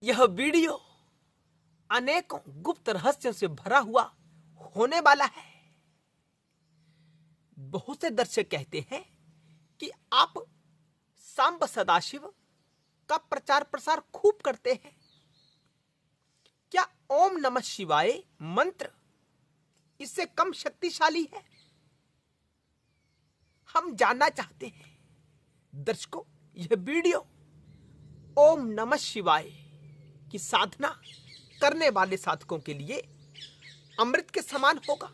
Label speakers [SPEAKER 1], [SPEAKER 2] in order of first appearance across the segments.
[SPEAKER 1] यह वीडियो अनेकों गुप्त रहस्यों से भरा हुआ होने वाला है। बहुत से दर्शक कहते हैं कि आप सांब सदाशिव का प्रचार प्रसार खूब करते हैं। क्या ओम नमः शिवाय मंत्र इससे कम शक्तिशाली है? हम जानना चाहते हैं। दर्शकों, यह वीडियो ओम नमः शिवाय की साधना करने वाले साधकों के लिए अमृत के समान होगा।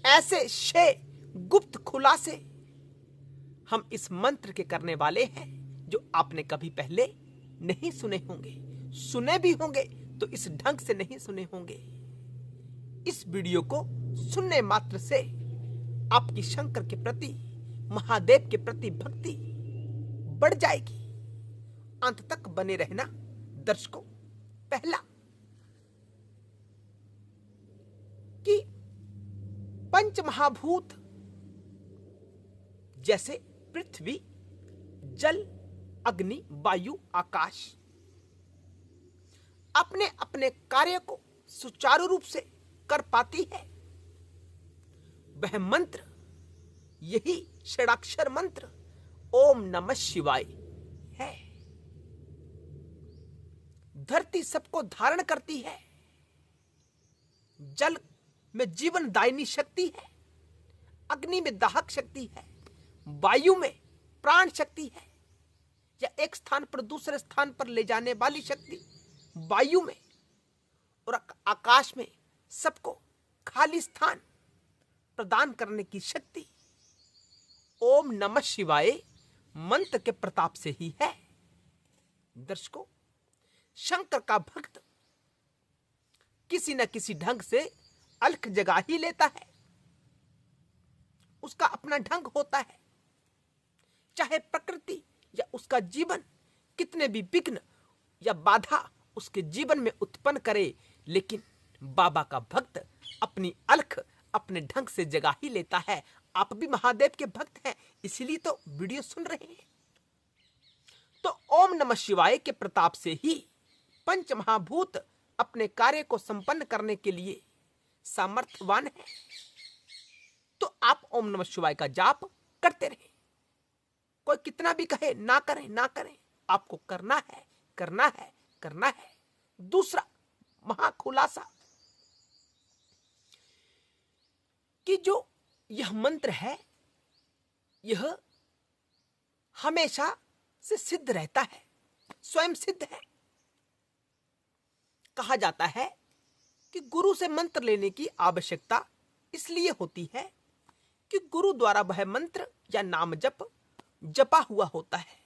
[SPEAKER 1] ऐसे 6 गुप्त खुलासे हम इस मंत्र के करने वाले हैं जो आपने कभी पहले नहीं सुने होंगे। सुने भी होंगे तो इस ढंग से नहीं सुने होंगे। इस वीडियो को सुनने मात्र से आपकी शंकर के प्रति, महादेव के प्रति भक्ति बढ़ जाएगी। अंत तक बने रहना दर्शकों। पहला कि पंच महाभूत जैसे पृथ्वी, जल, अग्नि, वायु, आकाश अपने अपने कार्य को सुचारू रूप से कर पाती है। वह मंत्र, यही षडाक्षर मंत्र ओम नमः शिवाय है। धरती सबको धारण करती है। जल में जीवन दायिनी शक्ति है। अग्नि में दाहक शक्ति है। वायु में प्राण शक्ति है, या एक स्थान पर दूसरे स्थान पर ले जाने वाली शक्ति वायु में, और आकाश में सबको खाली स्थान प्रदान करने की शक्ति ओम नमः शिवाय मंत्र के प्रताप से ही है। दर्शकों, शंकर का भक्त किसी न किसी ढंग से अलख जगा ही लेता है। उसका अपना ढंग होता है। चाहे प्रकृति या उसका जीवन कितने भी विघ्न या बाधा उसके जीवन में उत्पन्न करे, लेकिन बाबा का भक्त अपनी अलख अपने ढंग से जगा ही लेता है। आप भी महादेव के भक्त हैं, इसलिए तो वीडियो सुन रहे हैं। तो ओम नमः शिवाय के प्रताप से ही पंच महाभूत अपने कार्य को संपन्न करने के लिए सामर्थ्यवान है। तो आप ओम नमः शिवाय का जाप करते रहें। कोई कितना भी कहे ना करें ना करें, आपको करना है, करना है, करना है। दूसरा महाखुलासा कि जो यह मंत्र है, यह हमेशा से सिद्ध रहता है, स्वयं सिद्ध है। कहा जाता है कि गुरु से मंत्र लेने की आवश्यकता इसलिए होती है कि गुरु द्वारा वह मंत्र या नाम जप जपा हुआ होता है।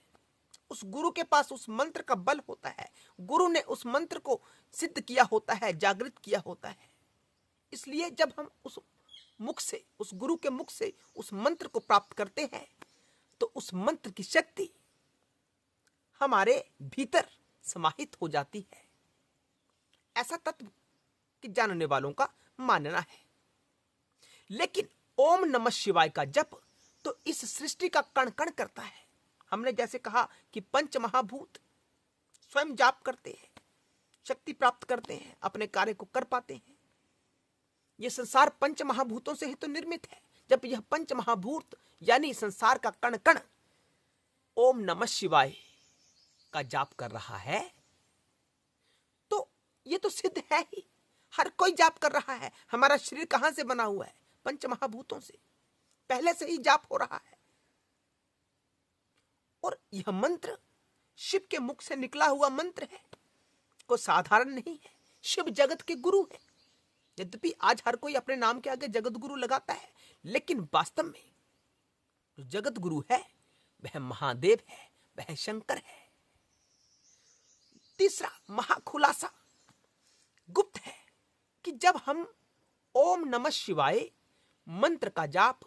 [SPEAKER 1] उस गुरु के पास उस मंत्र का बल होता है। गुरु ने उस मंत्र को सिद्ध किया होता है, जागृत किया होता है। इसलिए जब हम उस मुख से, उस गुरु के मुख से उस मंत्र को प्राप्त करते हैं, तो उस मंत्र की शक्ति हमारे भीतर समाहित हो जाती है। ऐसा तत्व कि जानने वालों का मानना है। लेकिन ओम नमः शिवाय का जप तो इस सृष्टि का कण कण करता है। हमने जैसे कहा कि पंच महाभूत स्वयं जाप करते हैं, शक्ति प्राप्त करते हैं, अपने कार्य को कर पाते हैं। यह संसार पंच महाभूतों से ही तो निर्मित है। जब यह पंच महाभूत यानी संसार का कण कण ओम नमः शिवाय का जाप कर रहा है, तो यह तो सिद्ध है ही। हर कोई जाप कर रहा है। हमारा शरीर कहां से बना हुआ है? पंच महाभूतों से। पहले से ही जाप हो रहा है। और यह मंत्र शिव के मुख से निकला हुआ मंत्र है, कोई साधारण नहीं है। शिव जगत के गुरु है। यद्यपि आज हर कोई अपने नाम के आगे जगत गुरु लगाता है, लेकिन वास्तव में जो जगत गुरु है वह महादेव है, वह शंकर है। तीसरा महाखुलासा गुप्त है कि जब हम ओम नमः शिवाय मंत्र का जाप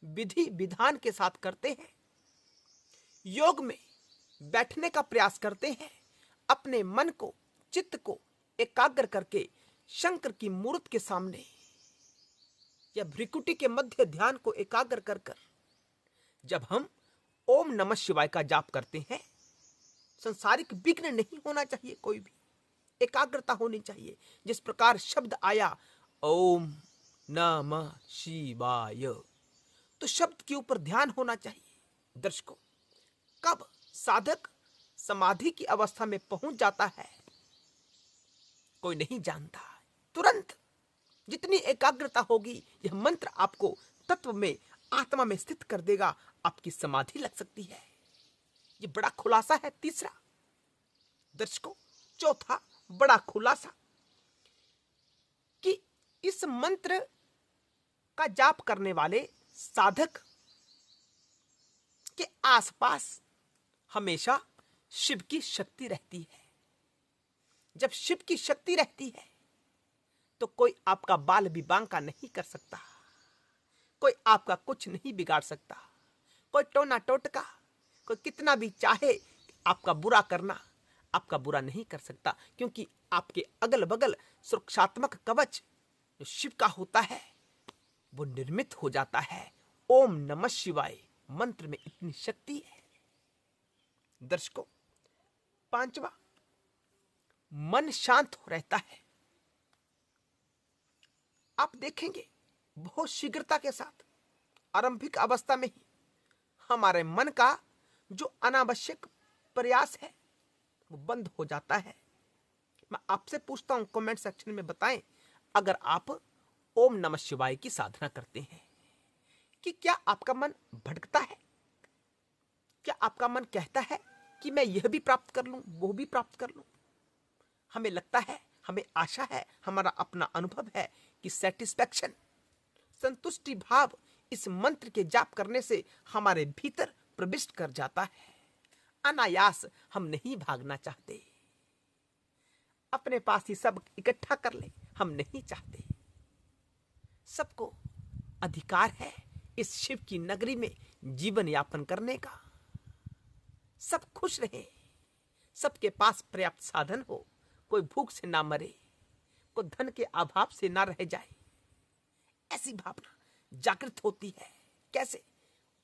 [SPEAKER 1] विधि विधान के साथ करते हैं, योग में बैठने का प्रयास करते हैं, अपने मन को, चित्त को एकाग्र करके शंकर की मूर्ति के सामने या भ्रिकुटी के मध्य ध्यान को एकाग्र कर जब हम ओम नमः शिवाय का जाप करते हैं, संसारिक विघ्न नहीं होना चाहिए, कोई भी एकाग्रता होनी चाहिए। जिस प्रकार शब्द आया ओम नमः शिवाय, तो शब्द के ऊपर ध्यान होना चाहिए। दर्शकों, कब साधक समाधि की अवस्था में पहुंच जाता है कोई नहीं जानता। तुरंत जितनी एकाग्रता होगी, यह मंत्र आपको तत्व में, आत्मा में स्थित कर देगा, आपकी समाधि लग सकती है। ये बड़ा खुलासा है तीसरा। दर्शकों, चौथा बड़ा खुलासा कि इस मंत्र का जाप करने वाले साधक के आसपास हमेशा शिव की शक्ति रहती है। जब शिव की शक्ति रहती है तो कोई आपका बाल भी बांका नहीं कर सकता, कोई आपका कुछ नहीं बिगाड़ सकता। कोई टोना टोटका, कोई कितना भी चाहे आपका बुरा करना, आपका बुरा नहीं कर सकता, क्योंकि आपके अगल बगल सुरक्षात्मक कवच जो शिव का होता है वो निर्मित हो जाता है। ओम नमः शिवाय मंत्र में इतनी शक्ति है। दर्शकों, पांचवा, मन शांत हो रहता है। आप देखेंगे बहुत शीघ्रता के साथ आरंभिक अवस्था में ही हमारे मन का जो अनावश्यक प्रयास है वो बंद हो जाता है। मैं आपसे पूछता हूं, कमेंट सेक्शन में बताएं, अगर आप ओम नमः शिवाय की साधना करते हैं कि क्या आपका मन भटकता है? क्या आपका मन कहता है कि मैं यह भी प्राप्त कर लूं, वो भी प्राप्त कर लूं? हमें लगता है, हमें आशा है, हमारा अपना अनुभव है कि सेटिस्फैक्शन, संतुष्टि भाव इस मंत्र के जाप करने से हमारे भीतर प्रविष्ट कर जाता है। अनायास हम नहीं भागना चाहते, अपने पास ही सब इकट्ठा कर ले हम नहीं चाहते। सबको अधिकार है इस शिव की नगरी में जीवन यापन करने का। सब खुश रहे, सबके पास पर्याप्त साधन हो, कोई भूख से ना मरे, कोई धन के अभाव से ना रह जाए। ऐसी भावना जागृत होती है। कैसे?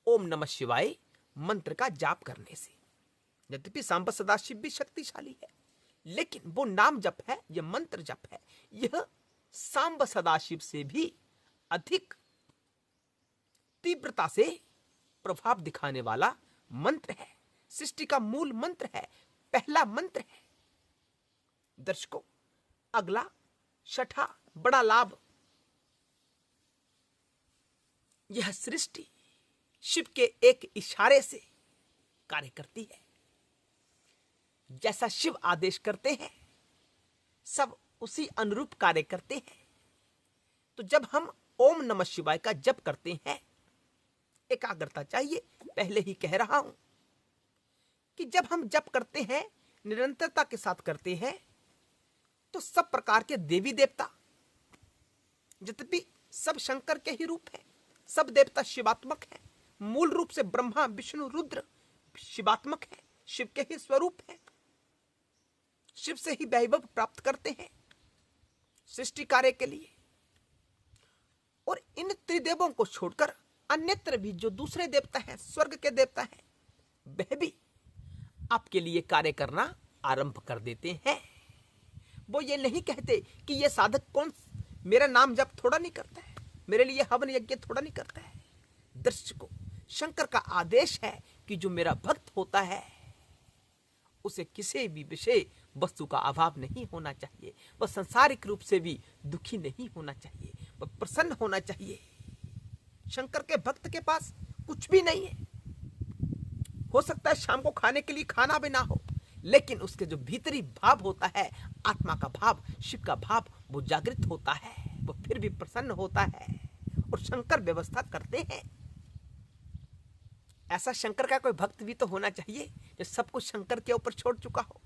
[SPEAKER 1] ओम नमः शिवाय मंत्र का जाप करने से। यद्यपि सांब सदाशिव भी शक्तिशाली है, लेकिन वो नाम जप है, यह मंत्र जप है, यह सांब सदाशिव से भी अधिक तीव्रता से प्रभाव दिखाने वाला मंत्र है। सृष्टि का मूल मंत्र है, पहला मंत्र है। दर्शकों, अगला छठा बड़ा लाभ, यह सृष्टि शिव के एक इशारे से कार्य करती है। जैसा शिव आदेश करते हैं सब उसी अनुरूप कार्य करते हैं। तो जब हम ओम नमः शिवाय का जप करते हैं, एकाग्रता चाहिए। पहले ही कह रहा हूं कि जब हम जप करते हैं, निरंतरता के साथ करते हैं, तो सब प्रकार के देवी देवता, यद्यपि सब शंकर के ही रूप है, सब देवता शिवात्मक है, मूल रूप से ब्रह्मा विष्णु रुद्र शिवात्मक है, शिव के ही स्वरूप है, शिव से ही वैभव प्राप्त करते हैं सृष्टि कार्य के लिए। और इन त्रिदेवों को छोड़कर अन्यत्र भी जो दूसरे देवता हैं, स्वर्ग के देवता हैं, वह भी आपके लिए कार्य करना आरंभ कर देते हैं। वो ये नहीं कहते कि ये साधक कौन मेरा नाम जप थोड़ा नहीं करता है, मेरे लिए हवन यज्ञ थोड़ा नहीं करता है। दर्शकों, शंकर का आदेश है कि जो मेरा भक्त होता है उसे किसी भी विषय वस्तु का अभाव नहीं होना चाहिए, वह सांसारिक रूप से भी दुखी नहीं होना चाहिए, वह प्रसन्न होना चाहिए। शंकर के भक्त के पास कुछ भी नहीं है, हो सकता है शाम को खाने के लिए खाना भी ना हो, लेकिन उसके जो भीतरी भाव होता है, आत्मा का भाव, शिव का भाव, वो जागृत होता है, वो फिर भी प्रसन्न होता है। और शंकर व्यवस्था करते हैं। ऐसा शंकर का कोई भक्त भी तो होना चाहिए जो सब कुछ शंकर के ऊपर छोड़ चुका हो।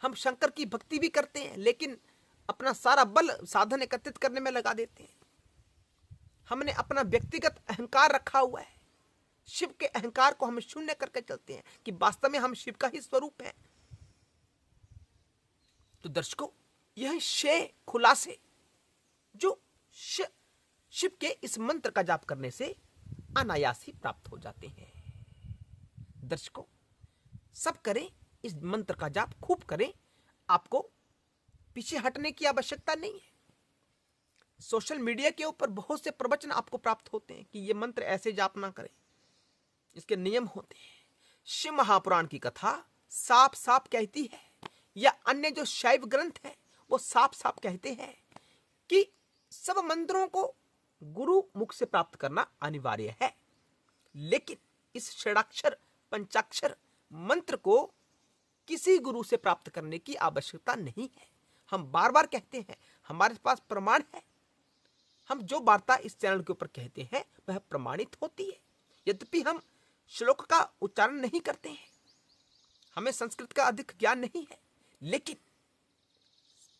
[SPEAKER 1] हम शंकर की भक्ति भी करते हैं, लेकिन अपना सारा बल साधन एकत्रित करने में लगा देते हैं। हमने अपना व्यक्तिगत अहंकार रखा हुआ है, शिव के अहंकार को हम शून्य करके चलते हैं कि वास्तव में हम शिव का ही स्वरूप हैं। तो दर्शकों, यह 6 खुलासे जो शिव के इस मंत्र का जाप करने से अनायास ही प्राप्त हो जाते हैं। दर्शकों, सब करें इस मंत्र का जाप खूब करें। आपको पीछे हटने की आवश्यकता नहीं है। सोशल मीडिया के ऊपर बहुत से प्रवचन आपको प्राप्त होते हैं कि ये मंत्र ऐसे जाप ना करें, इसके नियम होते हैं। शिव महापुराण की कथा साफ साफ कहती है, या अन्य जो शैव ग्रंथ है वो साफ साफ कहते हैं कि सब मंत्रों को गुरु मुख से प्राप्त करना अनिवार्य है। लेकिन इस षडाक्षर पंचाक्षर मंत्र को किसी गुरु से प्राप्त करने की आवश्यकता नहीं है। हम बार बार कहते हैं, हमारे पास प्रमाण है। हम जो वार्ता इस चैनल के ऊपर कहते हैं वह प्रमाणित होती है। यद्यपि हम श्लोक का उच्चारण नहीं करते हैं, हमें संस्कृत का अधिक ज्ञान नहीं है, लेकिन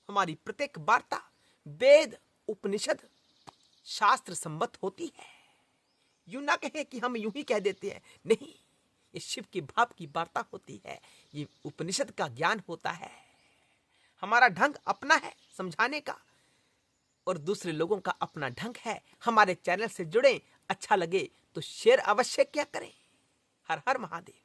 [SPEAKER 1] हमारी प्रत्येक वार्ता वेद उपनिषद शास्त्र सम्मत होती है। यूं ना कहे कि हम यूं ही कह देते हैं, नहीं, ये शिव के भाव की वार्ता होती है, ये उपनिषद का ज्ञान होता है। हमारा ढंग अपना है समझाने का और दूसरे लोगों का अपना ढंग है। हमारे चैनल से जुड़े, अच्छा लगे तो शेयर अवश्य क्या करें। हर हर महादेव।